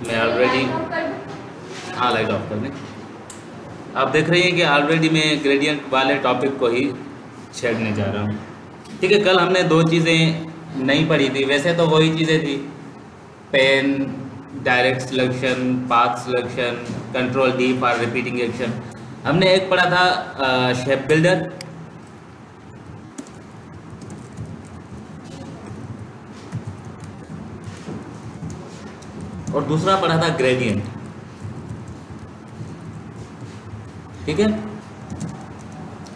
मैं ऑलरेडी, हाँ light of कर दें। आप देख रही हैं कि ऑलरेडी मैं ग्रेडियंट वाले टॉपिक को ही छेड़ने जा रहा हूँ। ठीक है, कल हमने दो चीज़ें नहीं पढ़ी थी, वैसे तो वही चीज़ें थी, pen, direct selection, path selection, control D for repeating action. हमने एक पढ़ा था शेप बिल्डर, और दूसरा पढ़ा था ग्रेडियंट। ठीक है,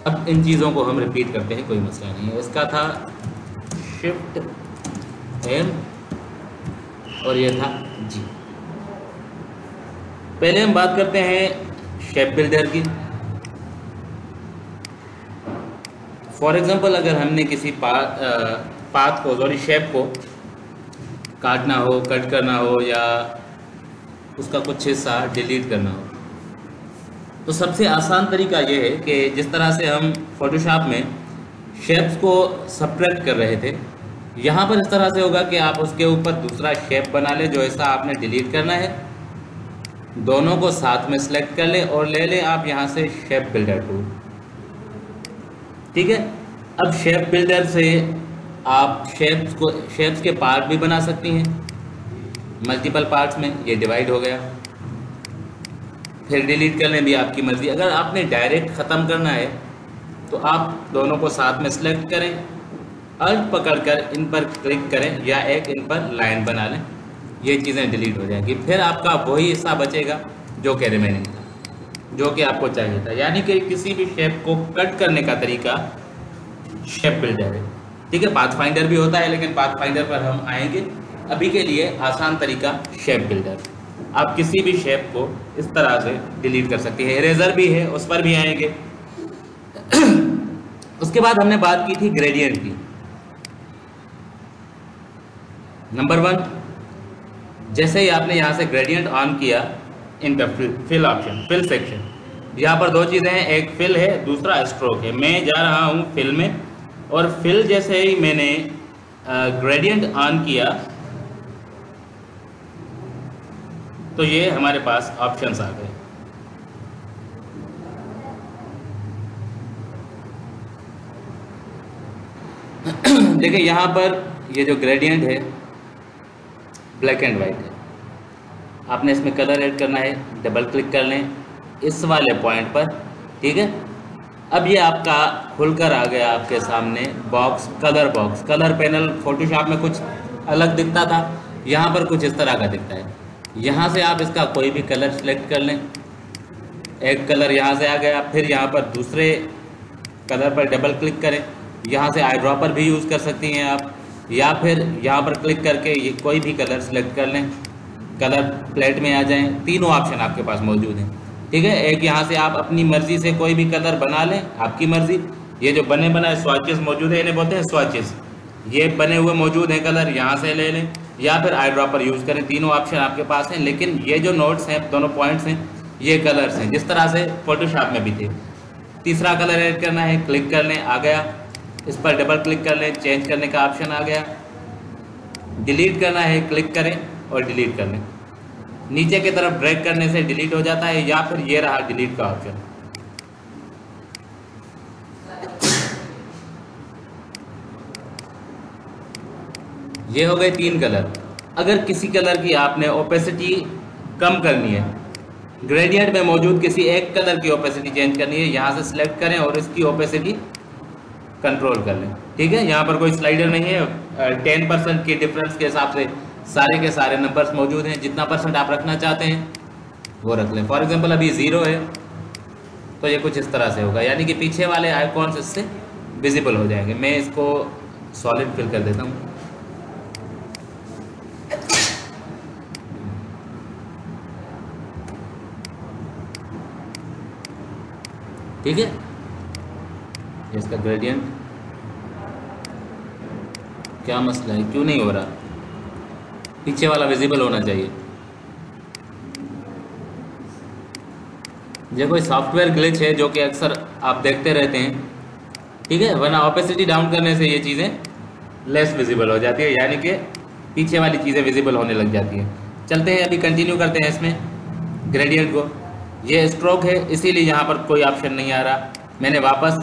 अब इन चीज़ों को हम रिपीट करते हैं, कोई मसला नहीं है। इसका था शिफ्ट एम और ये था जी। पहले हम बात करते हैं शेप बिल्डर की। फॉर एग्जांपल, अगर हमने किसी पाथ को, सॉरी शेप को काटना हो, कट करना हो, या उसका कुछ हिस्सा डिलीट करना हो, तो सबसे आसान तरीका ये है कि जिस तरह से हम फोटोशॉप में शेप्स को सब्ट्रैक्ट कर रहे थे, यहाँ पर इस तरह से होगा कि आप उसके ऊपर दूसरा शेप बना लें जो हिस्सा आपने डिलीट करना है, दोनों को साथ में सेलेक्ट कर लें और ले लें आप यहाँ से शेप बिल्डर टूल। ठीक है, अब शेप बिल्डर से आप शेप्स के पार्ट भी बना सकती हैं, मल्टीपल पार्ट्स में, ये डिवाइड हो गया। फिर डिलीट करने भी आपकी मर्ज़ी। अगर आपने डायरेक्ट ख़त्म करना है तो आप दोनों को साथ में सेलेक्ट करें, अल्ट पकड़कर इन पर क्लिक करें या एक इन पर लाइन बना लें, ये चीज़ें डिलीट हो जाएंगी। फिर आपका वही हिस्सा बचेगा जो कि रिमेनिंग था, जो कि आपको चाहिए था। यानी कि किसी भी शेप को कट करने का तरीका शेप बिल्डर है। ठीक है, पाथ फाइंडर भी होता है, लेकिन पाथ फाइंडर पर हम आएंगे। अभी के लिए आसान तरीका शेप बिल्डर। आप किसी भी शेप को इस तरह से डिलीट कर सकती है। इरेजर भी है, उस पर भी आएंगे। उसके बाद हमने बात की थी ग्रेडियंट की। नंबर 1, जैसे ही आपने यहाँ से ग्रेडियंट ऑन किया, इन पर फिल ऑप्शन, फिल सेक्शन, यहाँ पर दो चीज़ें हैं, एक फिल है, दूसरा स्ट्रोक है। मैं जा रहा हूँ फिल में, और फिल जैसे ही मैंने ग्रेडियंट ऑन किया तो ये हमारे पास ऑप्शंस आ गए। देखिए यहाँ पर ये जो ग्रेडियंट है ब्लैक एंड वाइट है, आपने इसमें कलर ऐड करना है, डबल क्लिक कर लें इस वाले पॉइंट पर। ठीक है, अब ये आपका खुलकर आ गया आपके सामने box, colour box. Colour panel Photoshop में कुछ अलग दिखता था, यहाँ पर कुछ इस तरह का दिखता है। यहाँ से आप इसका कोई भी कलर सेलेक्ट कर लें, एक कलर यहाँ से आ गया। फिर यहाँ पर दूसरे कलर पर डबल क्लिक करें, यहाँ से आई ड्रॉपर भी यूज़ कर सकती हैं आप, या फिर यहाँ पर क्लिक करके ये कोई भी कलर सेलेक्ट कर लें, कलर प्लेट में आ जाएं। तीनों ऑप्शन आपके पास मौजूद हैं। ठीक है, एक यहाँ से आप अपनी मर्ज़ी से कोई भी कलर बना लें, आपकी मर्ज़ी। ये जो बने बनाए स्वॉचेस मौजूद है, इन्हें बोलते हैं स्वॉचेस। ये बने हुए मौजूद हैं कलर, यहाँ से ले लें, या फिर आई ड्रॉपर यूज़ करें। तीनों ऑप्शन आपके पास हैं, लेकिन ये जो नोट्स हैं, दोनों पॉइंट्स हैं, ये कलर्स हैं जिस तरह से फोटोशॉप में भी थे। तीसरा कलर ऐड करना है, क्लिक कर लें, आ गया। इस पर डबल क्लिक कर लें, चेंज करने का ऑप्शन आ गया। डिलीट करना है, क्लिक करें और डिलीट कर लें। नीचे की तरफ ड्रैग करने से डिलीट हो जाता है, या फिर ये रहा डिलीट का ऑप्शन। ये हो गए 3 कलर। अगर किसी कलर की आपने ओपेसिटी कम करनी है, ग्रेडियंट में मौजूद किसी एक कलर की ओपेसिटी चेंज करनी है, यहाँ से सिलेक्ट करें और इसकी ओपेसिटी कंट्रोल कर लें। ठीक है, यहाँ पर कोई स्लाइडर नहीं है। 10% के डिफरेंस के हिसाब से सारे के सारे नंबर्स मौजूद हैं। जितना % आप रखना चाहते हैं वो रख लें। फॉर एग्जांपल अभी 0 है तो ये कुछ इस तरह से होगा, यानी कि पीछे वाले आइकॉन्स इससे विजिबल हो जाएंगे। मैं इसको सॉलिड फिल कर देता हूँ। ठीक है, इसका ग्रेडियंट क्या मसला है, क्यों नहीं हो रहा? पीछे वाला विजिबल होना चाहिए। ये कोई सॉफ्टवेयर ग्लिच है जो कि अक्सर आप देखते रहते हैं। ठीक है, वरना ऑपेसिटी डाउन करने से ये चीज़ें लेस विजिबल हो जाती है, यानी कि पीछे वाली चीज़ें विजिबल होने लग जाती हैं। चलते हैं, अभी कंटिन्यू करते हैं इसमें ग्रेडियंट को। ये स्ट्रोक है इसीलिए यहाँ पर कोई ऑप्शन नहीं आ रहा। मैंने वापस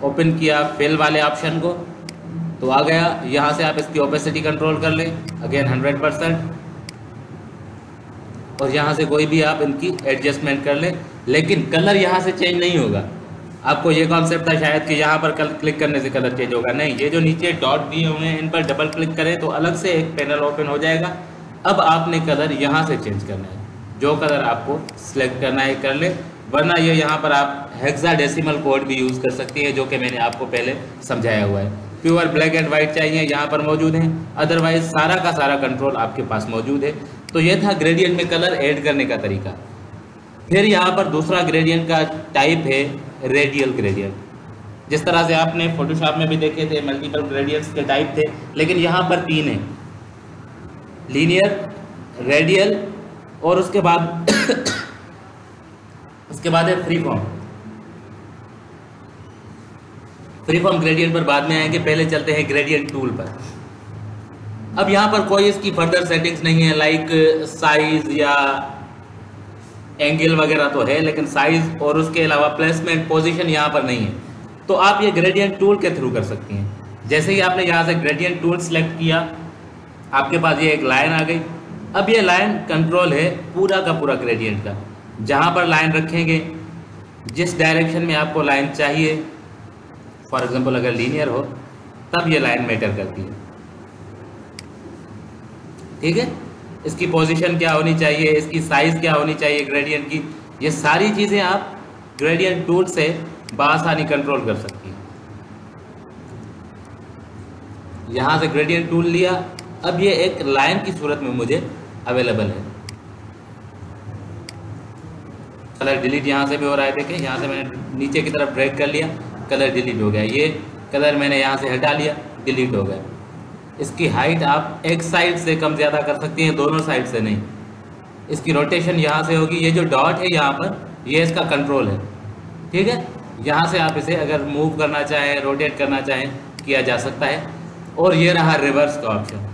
ओपन किया फिल वाले ऑप्शन को तो आ गया। यहाँ से आप इसकी ओपेसिटी कंट्रोल कर लें, अगेन 100%, और यहाँ से कोई भी आप इनकी एडजस्टमेंट कर लें। लेकिन कलर यहाँ से चेंज नहीं होगा। आपको ये कॉन्सेप्ट था शायद कि यहाँ पर क्लिक करने से कलर चेंज होगा, नहीं, ये जो नीचे डॉट दिए हुए हैं इन पर डबल क्लिक करें तो अलग से एक पैनल ओपन हो जाएगा। अब आपने कलर यहाँ से चेंज करना है, जो कलर आपको सिलेक्ट करना है कर ले, वरना ये यहाँ पर आप हेक्साडेसिमल कोड भी यूज़ कर सकती है, जो कि मैंने आपको पहले समझाया हुआ है। प्योर ब्लैक एंड वाइट चाहिए यहाँ पर मौजूद है, अदरवाइज सारा का सारा कंट्रोल आपके पास मौजूद है। तो ये था ग्रेडियंट में कलर ऐड करने का तरीका। फिर यहाँ पर दूसरा ग्रेडियंट का टाइप है रेडियल ग्रेडियंट। जिस तरह से आपने फोटोशॉप में भी देखे थे मल्टीपल ग्रेडियंट्स के टाइप थे, लेकिन यहाँ पर 3 है, लीनियर, रेडियल और उसके बाद है free form. Free form gradient पर बाद में आएंगे, पहले चलते हैं ग्रेडियंट टूल पर। अब यहाँ पर कोई इसकी फर्दर सेटिंग्स नहीं है, लाइक साइज या एंगल वगैरह तो है, लेकिन साइज और उसके अलावा प्लेसमेंट, पोजीशन यहाँ पर नहीं है। तो आप ये ग्रेडियंट टूल के थ्रू कर सकती हैं। जैसे ही आपने यहाँ से ग्रेडियंट टूल सेलेक्ट किया, आपके पास ये एक लाइन आ गई। अब ये लाइन कंट्रोल है पूरा का पूरा ग्रेडियंट का। जहाँ पर लाइन रखेंगे, जिस डायरेक्शन में आपको लाइन चाहिए, फॉर एग्जांपल अगर लीनियर हो तब ये लाइन मैटर करती है, ठीक है। इसकी पोजीशन क्या होनी चाहिए, इसकी साइज क्या होनी चाहिए ग्रेडियंट की, ये सारी चीज़ें आप ग्रेडियंट टूल से बआसानी कंट्रोल कर सकती हैं। यहाँ से ग्रेडियंट टूल लिया, अब ये एक लाइन की सूरत में मुझे अवेलेबल है। कलर डिलीट यहाँ से भी हो रहा है, देखें यहाँ से मैंने नीचे की तरफ ड्रैग कर लिया, कलर डिलीट हो गया। ये कलर मैंने यहाँ से हटा लिया, डिलीट हो गया। इसकी हाइट आप एक साइड से कम ज़्यादा कर सकती हैं, दोनों साइड से नहीं। इसकी रोटेशन यहाँ से होगी, ये जो डॉट है यहाँ पर, ये इसका कंट्रोल है, ठीक है। यहाँ से आप इसे अगर मूव करना चाहें, रोटेट करना चाहें, किया जा सकता है। और ये रहा रिवर्स का ऑप्शन।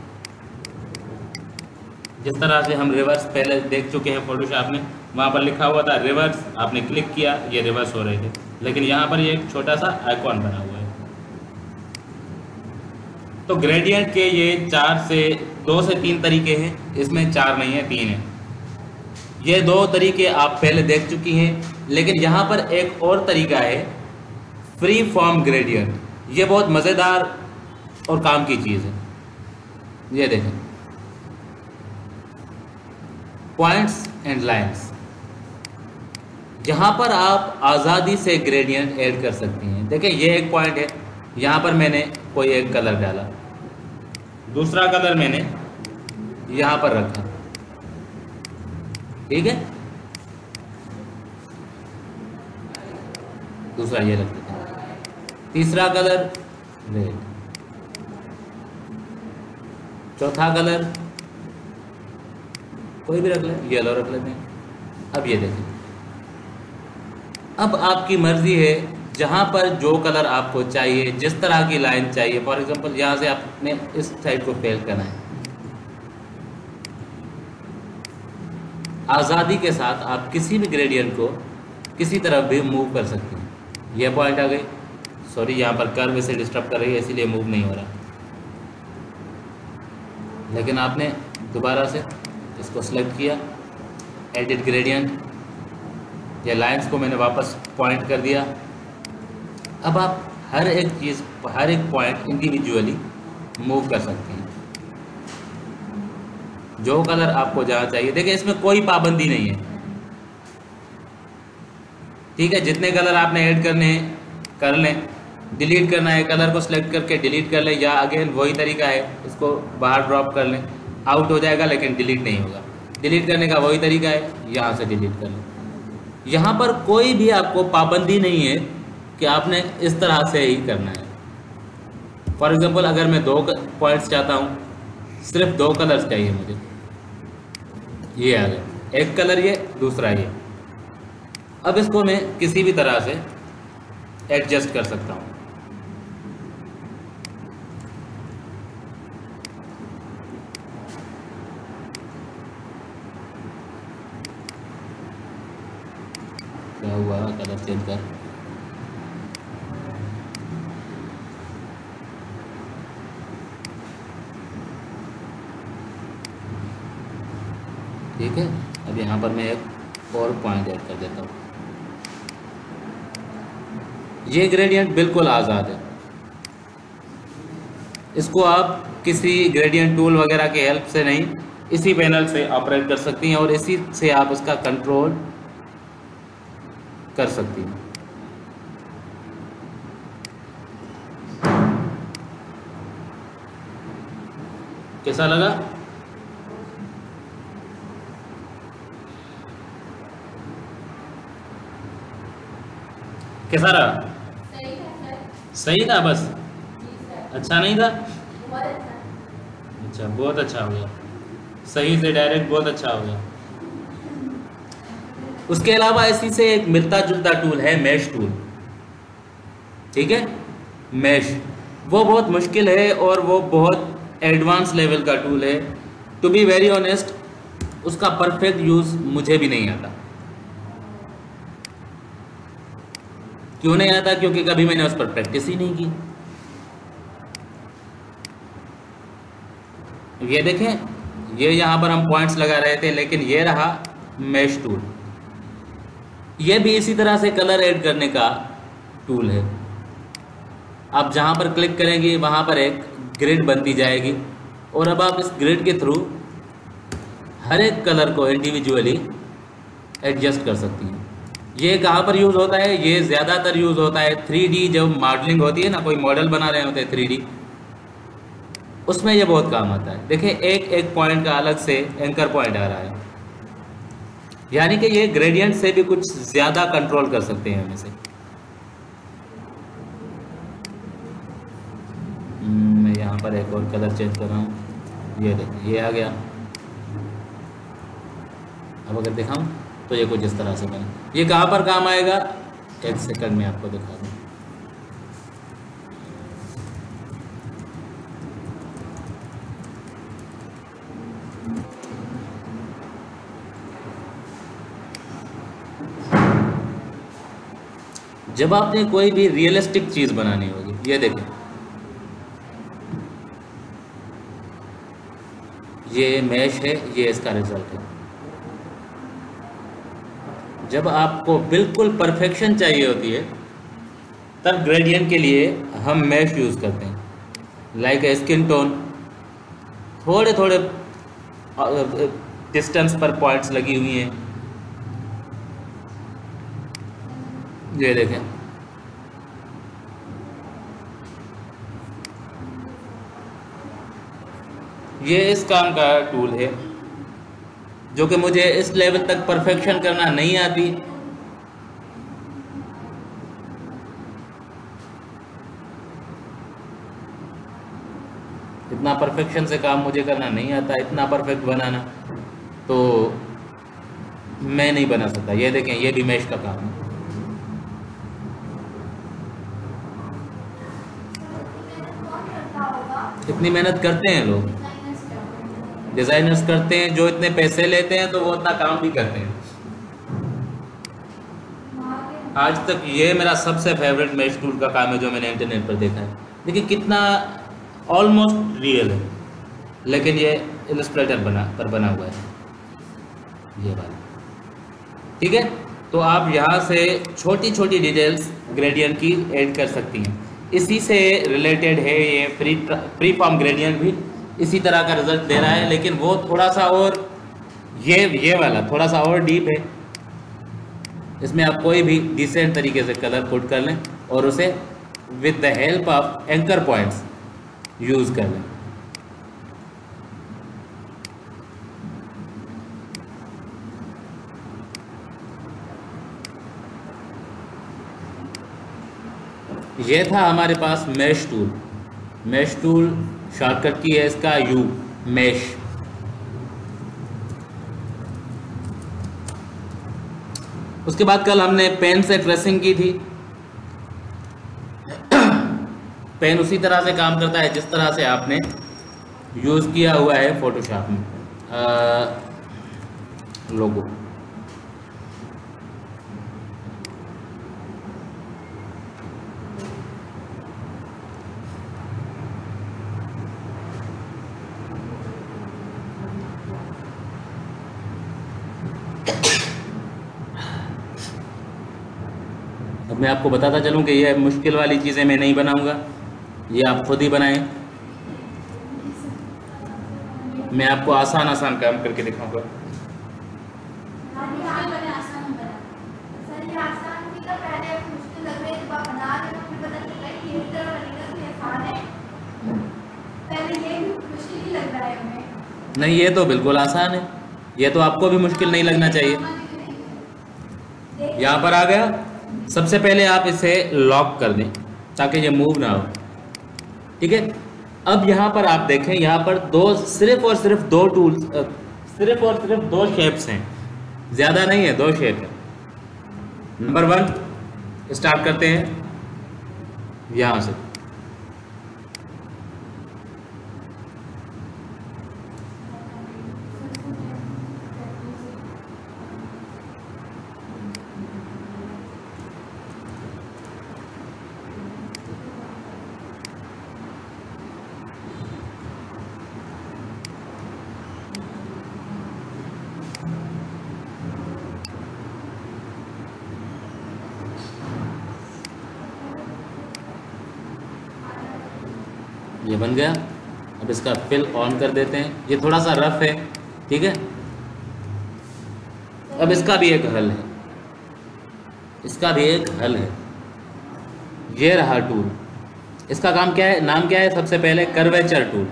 जिस तरह से हम रिवर्स पहले देख चुके हैं फोटोशॉप में, वहाँ पर लिखा हुआ था रिवर्स, आपने क्लिक किया, ये रिवर्स हो रहे थे, लेकिन यहाँ पर ये एक छोटा सा आइकॉन बना हुआ है। तो ग्रेडियंट के ये 2 से 3 तरीके हैं, इसमें 4 नहीं है, 3 है। ये 2 तरीके आप पहले देख चुकी हैं, लेकिन यहाँ पर एक और तरीका है फ्री फॉर्म ग्रेडियंट। ये बहुत मज़ेदार और काम की चीज़ है। ये देखें, पॉइंट्स एंड लाइंस, यहाँ पर आप आज़ादी से ग्रेडियंट ऐड कर सकती हैं। देखिए ये एक पॉइंट है, यहाँ पर मैंने कोई एक कलर डाला, दूसरा कलर मैंने यहाँ पर रखा, ठीक है, दूसरा ये रख देते हैं, तीसरा कलर रेड, चौथा कलर कोई भी रख लें, येलो रख लेते हैं। अब ये देखें, अब आपकी मर्जी है, जहाँ पर जो कलर आपको चाहिए, जिस तरह की लाइन चाहिए। फॉर एग्जांपल यहाँ से आपने इस साइड को फेल करना है, आज़ादी के साथ आप किसी भी ग्रेडियंट को किसी तरफ भी मूव कर सकते हैं। यह पॉइंट आ गई, सॉरी यहाँ पर कर्व इसे डिस्टर्ब कर रही है इसीलिए मूव नहीं हो रहा, लेकिन आपने दोबारा से इसको सिलेक्ट किया, एडिट ग्रेडियंट, ये लाइंस को मैंने वापस पॉइंट कर दिया। अब आप हर एक चीज़, हर एक पॉइंट इंडिविजुअली मूव कर सकते हैं, जो कलर आपको जहाँ चाहिए। देखिए इसमें कोई पाबंदी नहीं है, ठीक है। जितने कलर आपने ऐड करने हैं कर लें, डिलीट करना है कलर को सिलेक्ट करके डिलीट कर लें, या अगेन वही तरीका है, इसको बाहर ड्रॉप कर लें, आउट हो जाएगा लेकिन डिलीट नहीं होगा। डिलीट करने का वही तरीका है, यहाँ से डिलीट कर लें। यहाँ पर कोई भी आपको पाबंदी नहीं है कि आपने इस तरह से ही करना है। फॉर एग्जांपल अगर मैं 2 पॉइंट्स चाहता हूँ, सिर्फ 2 कलर्स चाहिए मुझे, ये आ गए, एक कलर ये, दूसरा ये। अब इसको मैं किसी भी तरह से एडजस्ट कर सकता हूँ। क्या हुआ, कलर चेंज कर। ठीक है, अब यहाँ पर मैं एक और पॉइंट ऐड कर देता हूँ। ये ग्रेडियंट बिल्कुल आज़ाद है, इसको आप किसी ग्रेडियंट टूल वगैरह की हेल्प से नहीं, इसी पैनल से ऑपरेट कर सकती हैं और इसी से आप इसका कंट्रोल कर सकती हैं। कैसा लगा? कैसा रहा? सही था सर। सही था बस? जी सर। अच्छा नहीं था? बहुत अच्छा। अच्छा, बहुत अच्छा हो गया, सही से डायरेक्ट बहुत अच्छा हो गया। उसके अलावा इसी से एक मिलता जुलता टूल है मैश टूल। ठीक है, मैश वो बहुत मुश्किल है और वो बहुत एडवांस लेवल का टूल है। टू बी वेरी ऑनेस्ट, उसका परफेक्ट यूज़ मुझे भी नहीं आता। क्यों नहीं आता? क्योंकि कभी मैंने उस पर प्रैक्टिस ही नहीं की। ये देखें, ये यहाँ पर हम पॉइंट्स लगा रहे थे, लेकिन ये रहा मैश टूल। ये भी इसी तरह से कलर ऐड करने का टूल है। आप जहाँ पर क्लिक करेंगे वहाँ पर एक ग्रिड बनती जाएगी और अब आप इस ग्रिड के थ्रू हर एक कलर को इंडिविजुअली एडजस्ट कर सकती हैं। ये कहाँ पर यूज़ होता है? ये ज़्यादातर यूज़ होता है 3D, जब मॉडलिंग होती है ना, कोई मॉडल बना रहे होते हैं 3D, उसमें ये बहुत काम आता है। देखिए, एक एक पॉइंट का अलग से एंकर पॉइंट आ रहा है, यानी कि ये ग्रेडियंट से भी कुछ ज़्यादा कंट्रोल कर सकते हैं हम इसे। मैं यहाँ पर एक और कलर चेंज कर रहा हूँ। ये देखिए, ये आ गया। अब अगर दिखाऊँ तो ये कुछ इस तरह से बना। ये कहाँ पर काम आएगा? एक सेकंड में आपको दिखा दूँ। जब आपने कोई भी रियलिस्टिक चीज़ बनानी होगी, ये देखें, ये मैश है, ये इसका रिजल्ट है। जब आपको बिल्कुल परफेक्शन चाहिए होती है, तब ग्रेडियंट के लिए हम मैश यूज़ करते हैं। लाइक ए स्किन टोन, थोड़े थोड़े डिस्टेंस पर पॉइंट्स लगी हुई हैं। ये देखें, ये इस काम का टूल है, जो कि मुझे इस लेवल तक परफेक्शन करना नहीं आती। इतना परफेक्शन से काम मुझे करना नहीं आता, इतना परफेक्ट बनाना तो मैं नहीं बना सकता। ये देखें, ये भी मैश का काम है। इतनी मेहनत करते हैं लोग, डिज़ाइनर्स करते हैं, जो इतने पैसे लेते हैं तो वो उतना काम भी करते हैं। आज तक ये मेरा सबसे फेवरेट मैश टूल का काम है जो मैंने इंटरनेट पर देखा है। देखिए कितना ऑलमोस्ट रियल है, लेकिन ये इलस्ट्रेटर बना हुआ है, ये वाला। ठीक है, तो आप यहाँ से छोटी छोटी डिटेल्स ग्रेडियंट की ऐड कर सकती हैं। इसी से रिलेटेड है ये फ्री फॉर्म ग्रेडियंट भी, इसी तरह का रिजल्ट दे रहा है, लेकिन वो थोड़ा सा और ये वाला थोड़ा सा और डीप है। इसमें आप कोई भी डिसेंट तरीके से कलर कोड कर लें और उसे with the help of anchor points use कर लें। ये था हमारे पास mesh tool. Mesh tool shortcut की है इसका यू, मैश। उसके बाद कल हमने पेन से ट्रेसिंग की थी। पेन उसी तरह से काम करता है जिस तरह से आपने यूज़ किया हुआ है फोटोशॉप में लोगो। अब मैं आपको बताता चलूँ कि ये मुश्किल वाली चीज़ें मैं नहीं बनाऊंगा, ये आप खुद ही बनाएं। मैं आपको आसान आसान काम करके दिखाऊंगा। नहीं, ये तो बिल्कुल आसान है, ये तो आपको भी मुश्किल नहीं लगना चाहिए। यहाँ पर आ गया। सबसे पहले आप इसे लॉक कर दें ताकि ये मूव ना हो, ठीक है। अब यहाँ पर आप देखें, यहाँ पर सिर्फ और सिर्फ दो टूल्स, सिर्फ और सिर्फ दो शेप्स हैं, ज़्यादा नहीं है, दो शेप है। नंबर 1 स्टार्ट करते हैं यहाँ से। ये बन गया। अब इसका फिल ऑन कर देते हैं। ये थोड़ा सा रफ है, ठीक है। अब इसका भी एक हल है, इसका भी एक हल है। ये रहा टूल, इसका काम क्या है, नाम क्या है? सबसे पहले कर्वेचर टूल।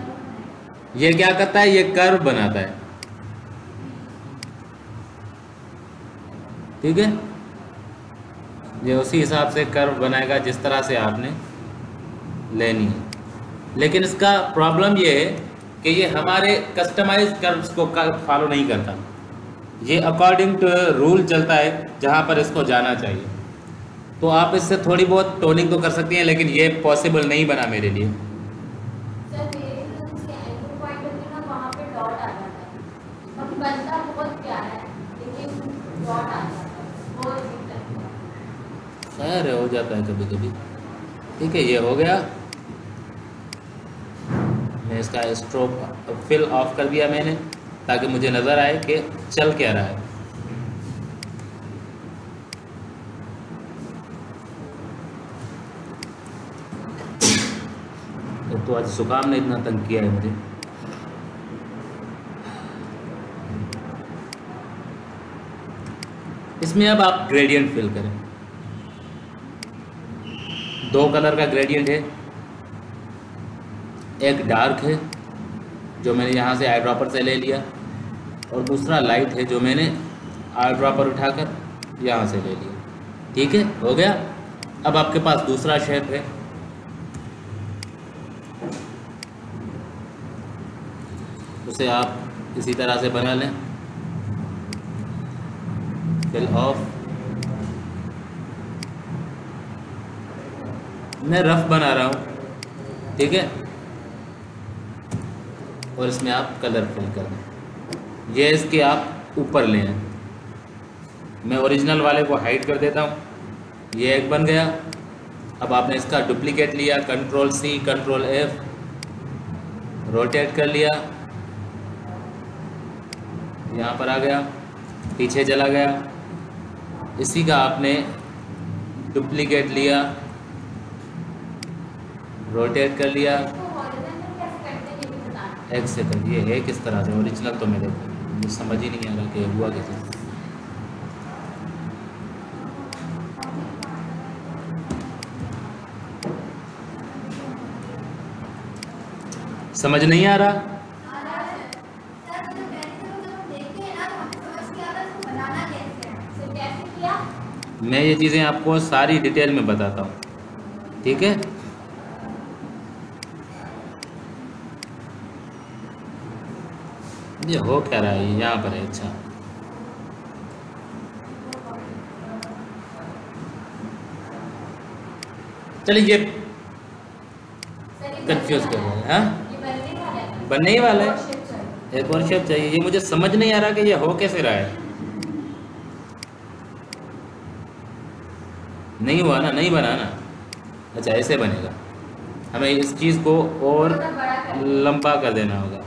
ये क्या करता है? ये कर्व बनाता है, ठीक है। ये उसी हिसाब से कर्व बनाएगा जिस तरह से आपने लेनी है। लेकिन इसका प्रॉब्लम ये है कि ये हमारे कस्टमाइज कर्व्स को फॉलो नहीं करता। ये अकॉर्डिंग टू रूल चलता है जहाँ पर इसको जाना चाहिए। तो आप इससे थोड़ी बहुत टोनिंग तो कर सकती हैं, लेकिन ये पॉसिबल नहीं बना मेरे लिए। सर मेरे इसके एंकर पॉइंट पे ना वहाँ पे डॉट आ जाता है, बाकी बनता बहुत प्यारा है लेकिन डॉट आ जाता है, वो दिक्कत है। खैर हो जाता है कभी कभी, ठीक है। ये हो गया। मैं इसका स्ट्रोक फिल ऑफ कर दिया मैंने, ताकि मुझे नज़र आए कि चल क्या रहा है। तो आज जुकाम ने इतना तंग किया है मुझे। इसमें अब आप ग्रेडियंट फिल करें। 2 कलर का ग्रेडियंट है, एक डार्क है जो मैंने यहाँ से आई ड्रॉपर से ले लिया, और दूसरा लाइट है जो मैंने आई ड्रॉपर उठाकर यहाँ से ले लिया, ठीक है। हो गया। अब आपके पास दूसरा शेप है, उसे आप इसी तरह से बना लें। Fill of. मैं रफ बना रहा हूँ, ठीक है। और इसमें आप कलर फिल कर दें। ये इसके आप ऊपर ले आए। मैं ओरिजिनल वाले को हाइड कर देता हूँ। ये एक बन गया। अब आपने इसका डुप्लीकेट लिया, Ctrl+C Ctrl+F, रोटेट कर लिया, यहाँ पर आ गया, पीछे चला गया। इसी का आपने डुप्लीकेट लिया, रोटेट कर लिया। एक सेकंड, ये है किस तरह से ओरिजिनल? तो मेरे मुझे समझ ही नहीं आ रहा कि हुआ कैसे। समझ नहीं आ रहा? मैं ये चीज़ें आपको सारी डिटेल में बताता हूँ, ठीक है। ये हो क्या रहा है? यहाँ पर है, अच्छा। चलिए, ये कंफ्यूज कर रहा है। हाँ, बनने ही वाला है। एक और शेप चाहिए। ये मुझे समझ नहीं आ रहा कि ये हो कैसे रहा है। नहीं हुआ ना, नहीं बना ना। अच्छा, ऐसे बनेगा। हमें इस चीज़ को और लंबा कर देना होगा,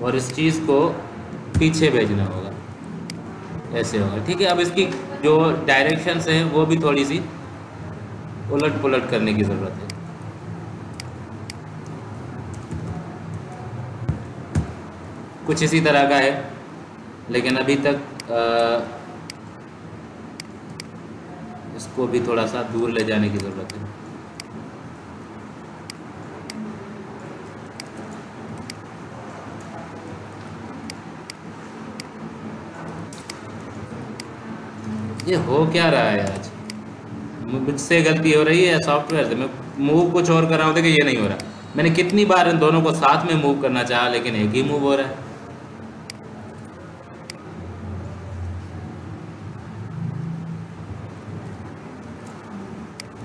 और इस चीज़ को पीछे भेजना होगा, ऐसे होगा। ठीक है, अब इसकी जो डायरेक्शंस हैं वो भी थोड़ी सी उलट पुलट करने की ज़रूरत है। कुछ इसी तरह का है, लेकिन अभी तक इसको भी थोड़ा सा दूर ले जाने की ज़रूरत है। ये हो क्या रहा है आज? मुझसे गलती हो रही है या सॉफ्टवेयर से? मैं मूव कुछ और कर रहा हूँ, देखिए ये नहीं हो रहा। मैंने कितनी बार इन दोनों को साथ में मूव करना चाहा, लेकिन एक ही मूव हो रहा है।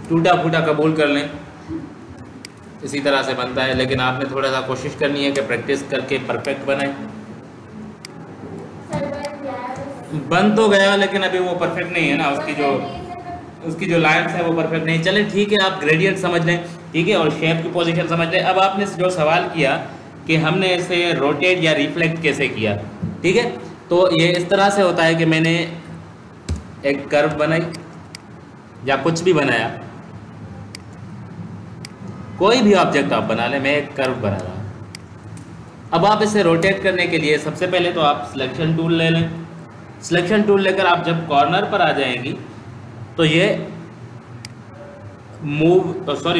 टूटा फूटा कबूल कर लें, इसी तरह से बनता है, लेकिन आपने थोड़ा सा कोशिश करनी है कि प्रैक्टिस करके परफेक्ट बनाए। बन तो गया, लेकिन अभी वो परफेक्ट नहीं है ना, उसकी जो लाइन्स है वो परफेक्ट नहीं। चले ठीक है, आप ग्रेडियंट समझ लें, ठीक है, और शेप की पोजीशन समझ लें। अब आपने जो सवाल किया कि हमने इसे रोटेट या रिफ्लेक्ट कैसे किया, ठीक है, तो ये इस तरह से होता है कि मैंने एक कर्व बनाई या कुछ भी बनाया, कोई भी ऑब्जेक्ट आप बना लें, मैं एक कर्व बना रहा हूँ। अब आप इसे रोटेट करने के लिए सबसे पहले तो आप सिलेक्शन टूल ले लें। सिलेक्शन टूल लेकर आप जब कॉर्नर पर आ जाएंगी तो ये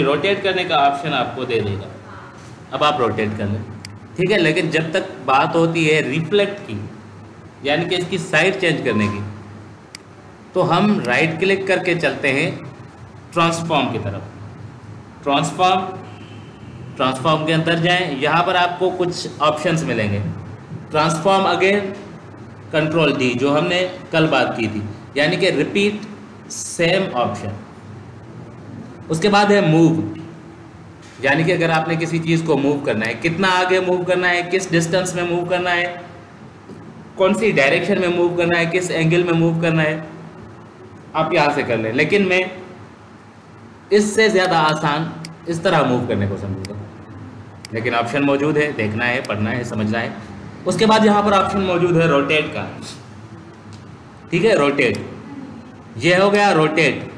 रोटेट करने का ऑप्शन आपको दे देगा। अब आप रोटेट कर लें, ठीक है, लेकिन जब तक बात होती है रिफ्लेक्ट की, यानी कि इसकी साइड चेंज करने की, तो हम राइट क्लिक करके चलते हैं ट्रांसफॉर्म की तरफ। ट्रांसफॉर्म के अंदर जाएं, यहाँ पर आपको कुछ ऑप्शंस मिलेंगे। ट्रांसफॉर्म अगेन, कंट्रोल डी, जो हमने कल बात की थी, यानी कि रिपीट सेम ऑप्शन। उसके बाद है मूव, यानी कि अगर आपने किसी चीज़ को मूव करना है, कितना आगे मूव करना है, किस डिस्टेंस में मूव करना है, कौन सी डायरेक्शन में मूव करना है, किस एंगल में मूव करना है, आप यहाँ से कर लें। लेकिन मैं इससे ज़्यादा आसान इस तरह मूव करने को समझूंगा, लेकिन ऑप्शन मौजूद है, देखना है, पढ़ना है, समझना है। उसके बाद यहाँ पर ऑप्शन मौजूद है रोटेट का, ठीक है, रोटेट, ये हो गया रोटेट।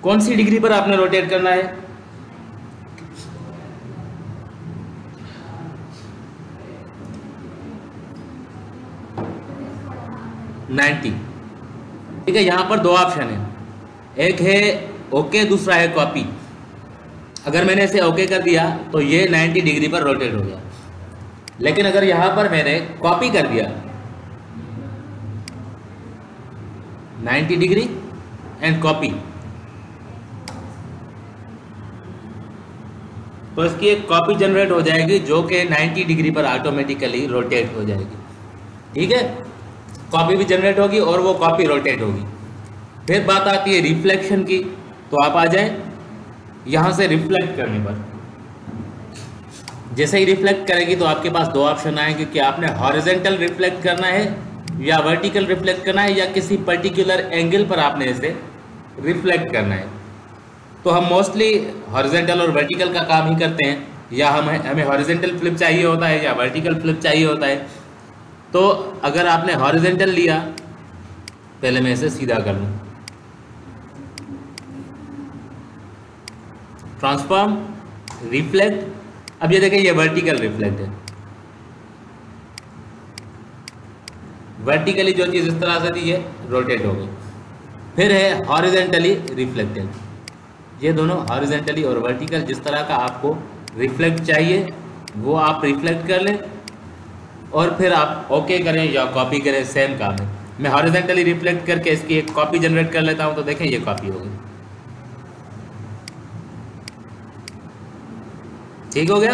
कौन सी डिग्री पर आपने रोटेट करना है? नाइन्टी, ठीक है। यहाँ पर दो ऑप्शन है, एक है ओके, दूसरा है कॉपी। अगर मैंने इसे ओके कर दिया तो ये 90 डिग्री पर रोटेट हो गया, लेकिन अगर यहाँ पर मैंने कॉपी कर दिया 90 डिग्री एंड कॉपी, तो इसकी एक कॉपी जनरेट हो जाएगी जो कि 90 डिग्री पर ऑटोमेटिकली रोटेट हो जाएगी, ठीक है। कॉपी भी जनरेट होगी और वो कॉपी रोटेट होगी। फिर बात आती है रिफ्लेक्शन की, तो आप आ जाएं यहाँ से रिफ्लेक्ट करने पर। जैसे ही रिफ्लेक्ट करेगी तो आपके पास दो ऑप्शन आएंगे कि आपने हॉरिजेंटल रिफ्लेक्ट करना है या वर्टिकल रिफ्लेक्ट करना है, या किसी पर्टिकुलर एंगल पर आपने इसे रिफ्लेक्ट करना है। तो हम मोस्टली हॉरिजेंटल और वर्टिकल का काम ही करते हैं, या हमें हॉरिजेंटल फ्लिप चाहिए होता है या वर्टिकल फ्लिप चाहिए होता है। तो अगर आपने हॉरिजेंटल लिया, पहले मैं इसे सीधा कर लूँ, ट्रांसफॉर्म, रिफ्लेक्ट। अब ये देखें, ये वर्टिकल रिफ्लेक्ट है। वर्टिकली जो चीज़ इस तरह से थी ये रोटेट हो गई। फिर है हॉरिजेंटली रिफ्लेक्टेड, ये दोनों हॉरिजेंटली और वर्टिकल, जिस तरह का आपको रिफ्लेक्ट चाहिए वो आप रिफ्लेक्ट कर लें और फिर आप ओके करें या कॉपी करें, सेम काम है। मैं हॉरिजेंटली रिफ्लेक्ट करके इसकी एक कॉपी जनरेट कर लेता हूं, तो देखें ये कॉपी हो गई, ठीक हो गया।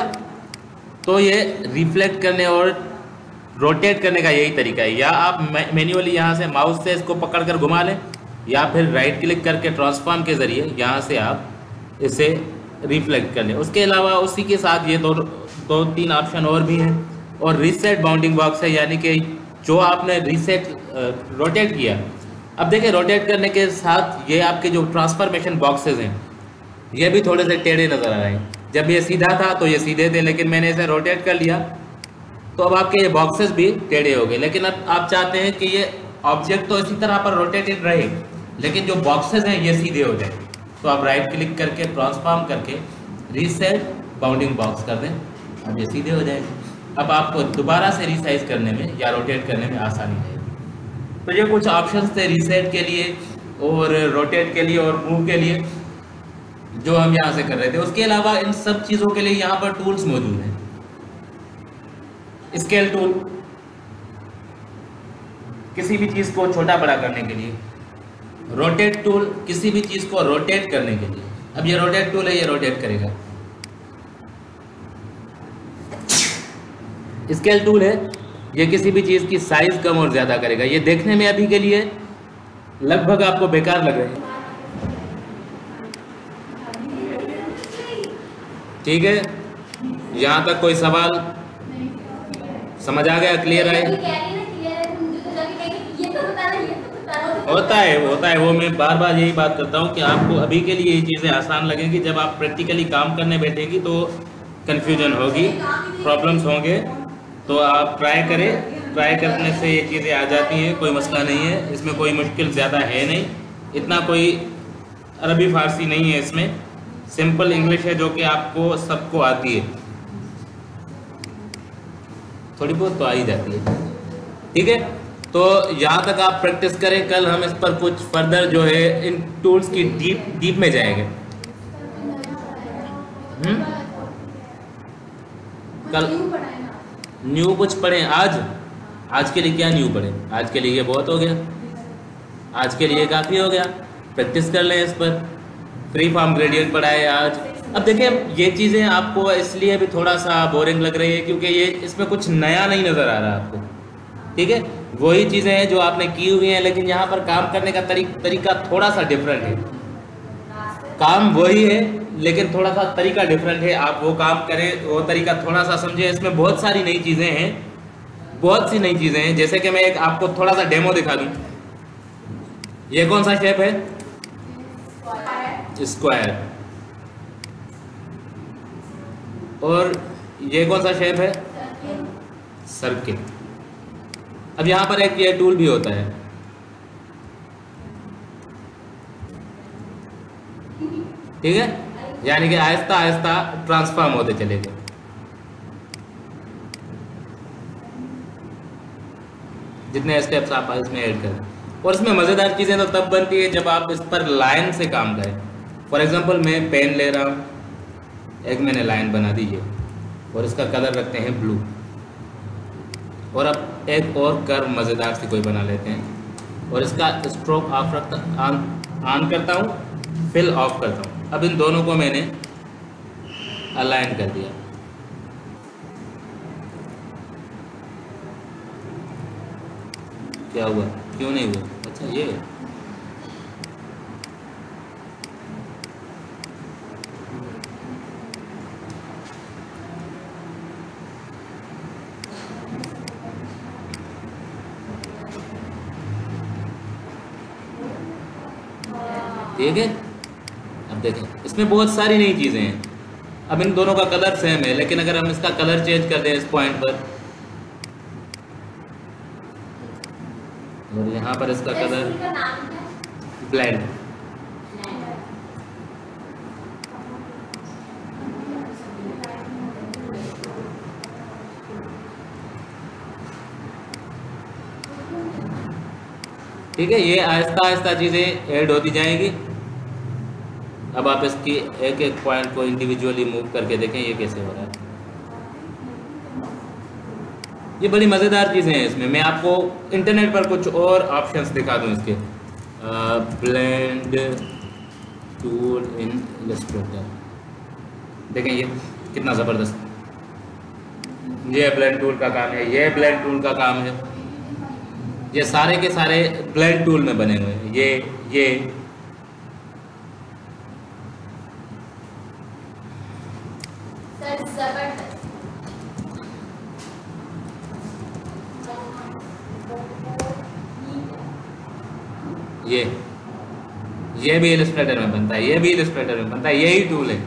तो ये रिफ्लेक्ट करने और रोटेट करने का यही तरीका है। या आप मैन्युअली यहाँ से माउस से इसको पकड़कर घुमा लें, या फिर राइट क्लिक करके ट्रांसफॉर्म के ज़रिए यहाँ से आप इसे रिफ्लेक्ट कर लें। उसके अलावा उसी के साथ ये दो तीन ऑप्शन और भी हैं। और रीसेट बाउंडिंग बॉक्स है, यानी कि जो आपने रोटेट किया, अब देखिए रोटेट करने के साथ ये आपके जो ट्रांसफॉर्मेशन बॉक्सेस हैं ये भी थोड़े से टेढ़े नज़र आ रहे हैं। जब ये सीधा था तो ये सीधे थे, लेकिन मैंने इसे रोटेट कर लिया तो अब आपके ये बॉक्सेस भी टेढ़े हो गए। लेकिन अब आप चाहते हैं कि ये ऑब्जेक्ट तो इसी तरह पर रोटेटेड रहे, लेकिन जो बॉक्सेस हैं ये सीधे हो जाए। तो आप राइट क्लिक करके ट्रांसफॉर्म करके रीसेट बाउंडिंग बॉक्स कर दें, अब ये सीधे हो जाएंगे। अब आपको दोबारा से रिसाइज करने में या रोटेट करने में आसानी रहेगी। तो ये कुछ ऑप्शंस थे रीसेट के लिए और रोटेट के लिए और मूव के लिए जो हम यहाँ से कर रहे थे। उसके अलावा इन सब चीज़ों के लिए यहाँ पर टूल्स मौजूद हैं। स्केल टूल किसी भी चीज़ को छोटा बड़ा करने के लिए, रोटेट टूल किसी भी चीज़ को रोटेट करने के लिए। अब ये रोटेट टूल है, ये रोटेट करेगा। स्केल टूल है, ये किसी भी चीज़ की साइज कम और ज़्यादा करेगा। ये देखने में अभी के लिए लगभग आपको बेकार लग रहे हैं, ठीक है। यहाँ तक कोई सवाल समझ आ गया, क्लियर है? होता है वो मैं बार बार यही बात करता हूँ कि आपको अभी के लिए ये चीज़ें आसान लगेंगी, जब आप प्रैक्टिकली काम करने बैठेगी तो कन्फ्यूजन होगी, प्रॉब्लम्स होंगे। तो आप ट्राई करें, ट्राई करने से ये चीज़ें आ जाती हैं, कोई मसला नहीं है इसमें, कोई मुश्किल ज़्यादा है नहीं, इतना कोई अरबी फारसी नहीं है इसमें, सिंपल इंग्लिश है जो कि आपको सबको आती है, थोड़ी बहुत तो आ ही जाती है, ठीक है। तो यहाँ तक आप प्रैक्टिस करें, कल हम इस पर कुछ फर्दर जो है इन टूल्स की डीप में जाएंगे। कल न्यू कुछ पढ़े, आज के लिए क्या न्यू पढ़े? आज के लिए ये बहुत हो गया, आज के लिए काफ़ी हो गया, प्रैक्टिस कर लें इस पर। फ्री फॉर्म ग्रेडियंट पढ़ाए आज। अब देखिए ये चीज़ें आपको इसलिए भी थोड़ा सा बोरिंग लग रही है क्योंकि ये इसमें कुछ नया नहीं नज़र आ रहा आपको, ठीक है। वही चीज़ें हैं जो आपने की हुई हैं, लेकिन यहाँ पर काम करने का तरीका थोड़ा सा डिफरेंट है। काम वही है लेकिन थोड़ा सा तरीका डिफरेंट है। आप वो काम करें, वो तरीका थोड़ा सा समझें। इसमें बहुत सारी नई चीज़ें हैं, बहुत सी नई चीज़ें हैं। जैसे कि मैं एक आपको थोड़ा सा डेमो दिखा दूँ। ये कौन सा शेप है? स्क्वायर। और ये कौन सा शेप है? सर्किल। अब यहाँ पर एक ये टूल भी होता है, ठीक है, यानी कि आहिस्ता आहिस्ता ट्रांसफॉर्म होते चले गए। जितने स्टेप्स आप इसमें ऐड करें। और इसमें मज़ेदार चीज़ें तो तब बनती है जब आप इस पर लाइन से काम करें। फॉर एग्जांपल मैं पेन ले रहा हूँ, एक मैंने लाइन बना दी है और इसका कलर रखते हैं ब्लू। और अब एक और कर्व मज़ेदार सी कोई बना लेते हैं और इसका स्ट्रोक ऑफ रखता ऑन करता हूँ, फिल ऑफ करता हूँ। अब इन दोनों को मैंने अलाइन कर दिया। क्या हुआ? क्यों नहीं हुआ? अच्छा ये ठीक है। अब देखें इसमें बहुत सारी नई चीज़ें हैं। अब इन दोनों का कलर सेम है, लेकिन अगर हम इसका कलर चेंज कर दें इस पॉइंट पर, और यहाँ पर इसका कलर ब्लेंड, ठीक है। ये आहिस्ता आहिस्ता चीज़ें ऐड होती जाएंगी। अब आप इसकी एक एक पॉइंट को इंडिविजुअली मूव करके देखें ये कैसे हो रहा है। ये बड़ी मज़ेदार चीज़ें हैं इसमें। मैं आपको इंटरनेट पर कुछ और ऑप्शंस दिखा दूं इसके। ब्लेंड टूल इन इलस्ट्रेटर, देखें ये कितना ज़बरदस्त। ये ब्लेंड टूल का काम है, ये ब्लेंड टूल का काम है। ये सारे के सारे ब्लेंड टूल में बने हुए हैं। ये ये भी इलस्ट्रेटर में बनता है, ये भी इलस्ट्रेटर में बनता है, यही टूल है।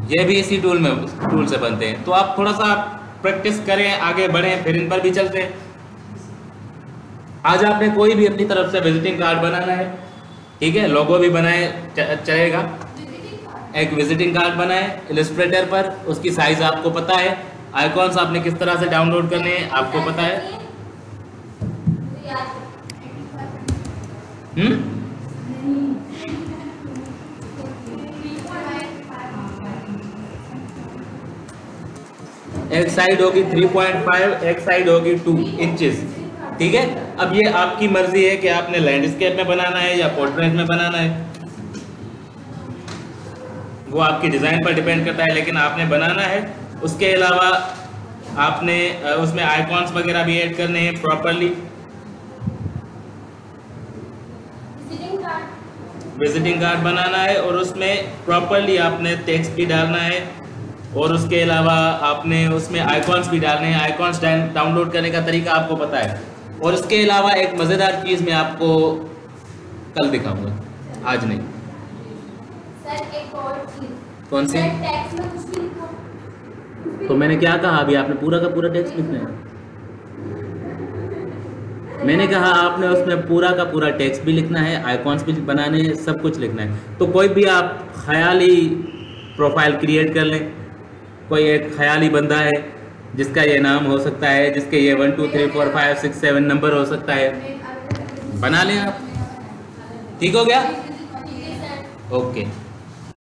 ये भी इसी टूल से बनते हैं। तो आप थोड़ा सा प्रैक्टिस करें, आगे बढ़ें, फिर इन पर भी चलते हैं। आज आपने कोई भी अपनी तरफ से विजिटिंग कार्ड बनाना है, ठीक है, लोगो भी बनाए चलेगा। एक विजिटिंग कार्ड बनाए इलस्ट्रेटर पर, उसकी साइज आपको पता है, आइकॉन्स आपने किस तरह से डाउनलोड करने हैं आपको पता है। एक साइड होगी 3.5, एक साइड होगी 2 इंचेस, ठीक है। अब ये आपकी मर्जी है कि आपने लैंडस्केप में बनाना है या पोर्ट्रेट में बनाना है, वो आपकी डिज़ाइन पर डिपेंड करता है, लेकिन आपने बनाना है। उसके अलावा आपने उसमें आइकॉन्स वगैरह भी ऐड करने हैं प्रॉपरली। विजिटिंग कार्ड बनाना है और उसमें प्रॉपरली आपने टेक्स्ट भी डालना है, और उसके अलावा आपने उसमें आइकॉन्स भी डालने हैं। आइकॉन्स डाउनलोड करने का तरीका आपको पता है। और इसके अलावा एक मज़ेदार चीज़ मैं आपको कल दिखाऊंगा, आज नहीं। सर एक और चीज़, कौन सी? टेक्स्ट में कुछ भी लिखो। तो मैंने क्या कहा अभी? आपने पूरा का पूरा टेक्स्ट लिखना है। मैंने कहा आपने उसमें पूरा का पूरा टेक्स्ट भी लिखना है, आइकॉन्स भी बनाने हैं, सब कुछ लिखना है। तो कोई भी आप ख्याली प्रोफाइल क्रिएट कर लें। कोई एक ख्याली बंदा है जिसका ये नाम हो सकता है, जिसके ये 1 2 3 4 5 6 7 नंबर हो सकता है, बना लें आप। ठीक हो गया? ओके।